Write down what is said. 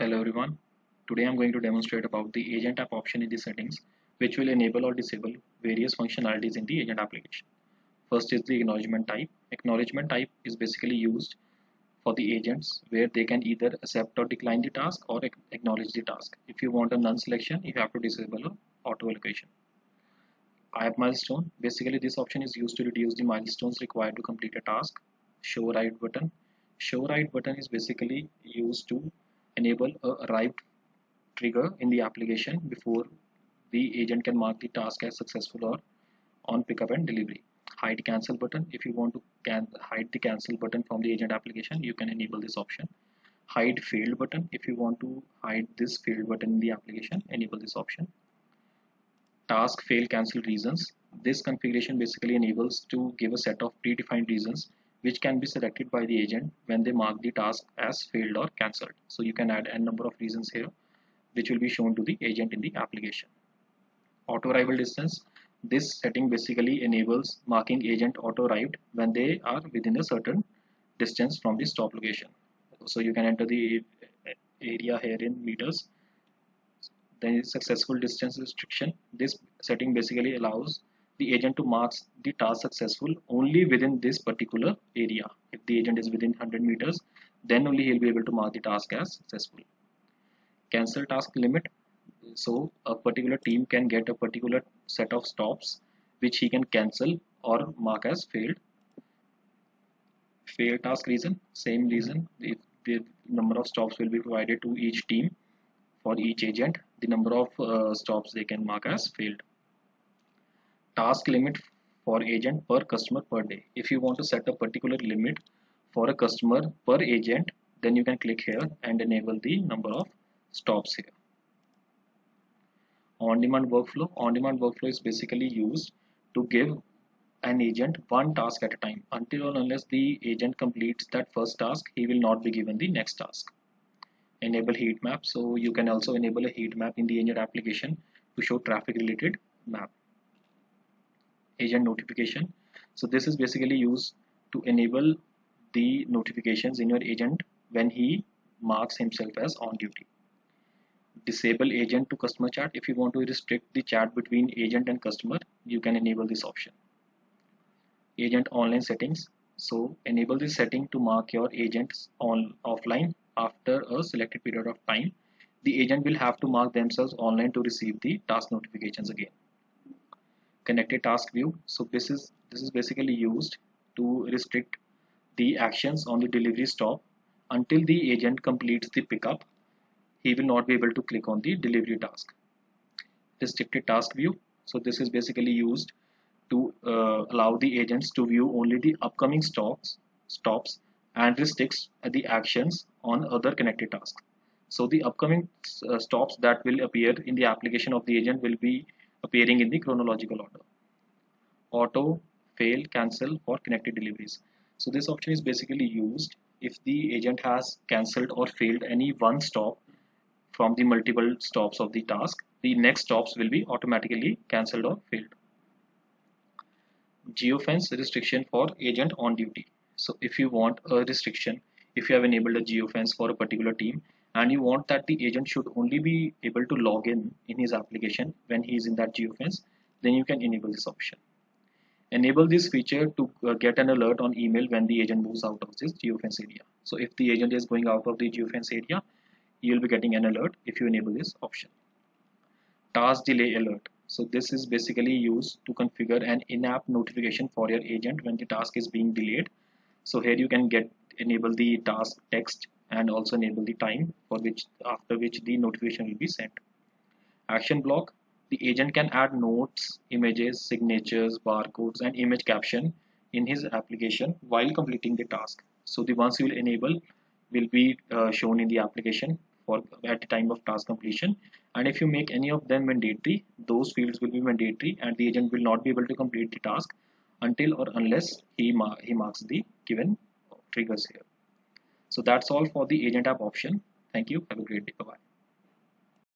Hello everyone. Today I'm going to demonstrate about the Agent app option in the settings, which will enable or disable various functionalities in the Agent application. First is the acknowledgement type. Acknowledgement type is basically used for the agents where they can either accept or decline the task or acknowledge the task. If you want a none selection, you have to disable auto allocation. App milestone. Basically, this option is used to reduce the milestones required to complete a task. Show write button. Show write button is basically used to enable a arrived trigger in the application before the agent can mark the task as successful or on pickup and delivery. Hide cancel button. If you want to hide the cancel button from the agent application, you can enable this option. Hide failed button. If you want to hide this failed button in the application, enable this option. Task fail cancel reasons. This configuration basically enables to give a set of predefined reasons which can be selected by the agent when they mark the task as failed or cancelled. So you can add n number of reasons here which will be shown to the agent in the application. Auto arrival distance. This setting basically enables marking agent auto arrived when they are within a certain distance from the stop location. So you can enter the area here in meters. Then successful distance restriction. This setting basically allows the agent to mark the task successful only within this particular area. If the agent is within 100 meters, then only he'll be able to mark the task as successful. Cancel task limit. So a particular team can get a particular set of stops which he can cancel or mark as failed. Failed task reason. Same reason. If the number of stops will be provided to each team for each agent, the number of stops they can mark as failed. Task limit for agent per customer per day. If you want to set a particular limit for a customer per agent, then you can click here and enable the number of stops here. On-demand workflow. On-demand workflow is basically used to give an agent one task at a time. Until or unless the agent completes that first task, he will not be given the next task. Enable heat map. So you can also enable a heat map in the agent application to show traffic related map. Agent notification. So this is basically used to enable the notifications in your agent when he marks himself as on duty. Disable agent to customer chat. If you want to restrict the chat between agent and customer, you can enable this option. Agent online settings. So enable this setting to mark your agents on offline after a selected period of time. The agent will have to mark themselves online to receive the task notifications again. Connected task view. So this is basically used to restrict the actions on the delivery stop until the agent completes the pickup. He will not be able to click on the delivery task. Restricted task view. So this is basically used to allow the agents to view only the upcoming stops and restricts the actions on other connected tasks. So the upcoming stops that will appear in the application of the agent will be appearing in the chronological order. Auto fail cancel for connected deliveries. So this option is basically used if the agent has cancelled or failed any one stop from the multiple stops of the task, the next stops will be automatically cancelled or failed. Geofence restriction for agent on duty. So if you want a restriction, if you have enabled a geofence for a particular team and you want that the agent should only be able to log in his application when he is in that geofence, then you can enable this option. Enable this feature to get an alert on email when the agent moves out of this geofence area. So if the agent is going out of the geofence area, you will be getting an alert if you enable this option. Task delay alert. So this is basically used to configure an in-app notification for your agent when the task is being delayed. So here you can enable the task text and also enable the time for which after which the notification will be sent. Action block. The agent can add notes, images, signatures, barcodes and image caption in his application while completing the task. So the ones you will enable will be shown in the application at the time of task completion, and if you make any of them mandatory, those fields will be mandatory and the agent will not be able to complete the task until or unless he marks the given triggers here. So that's all for the agent app option. Thank you. Have a great day. Bye bye.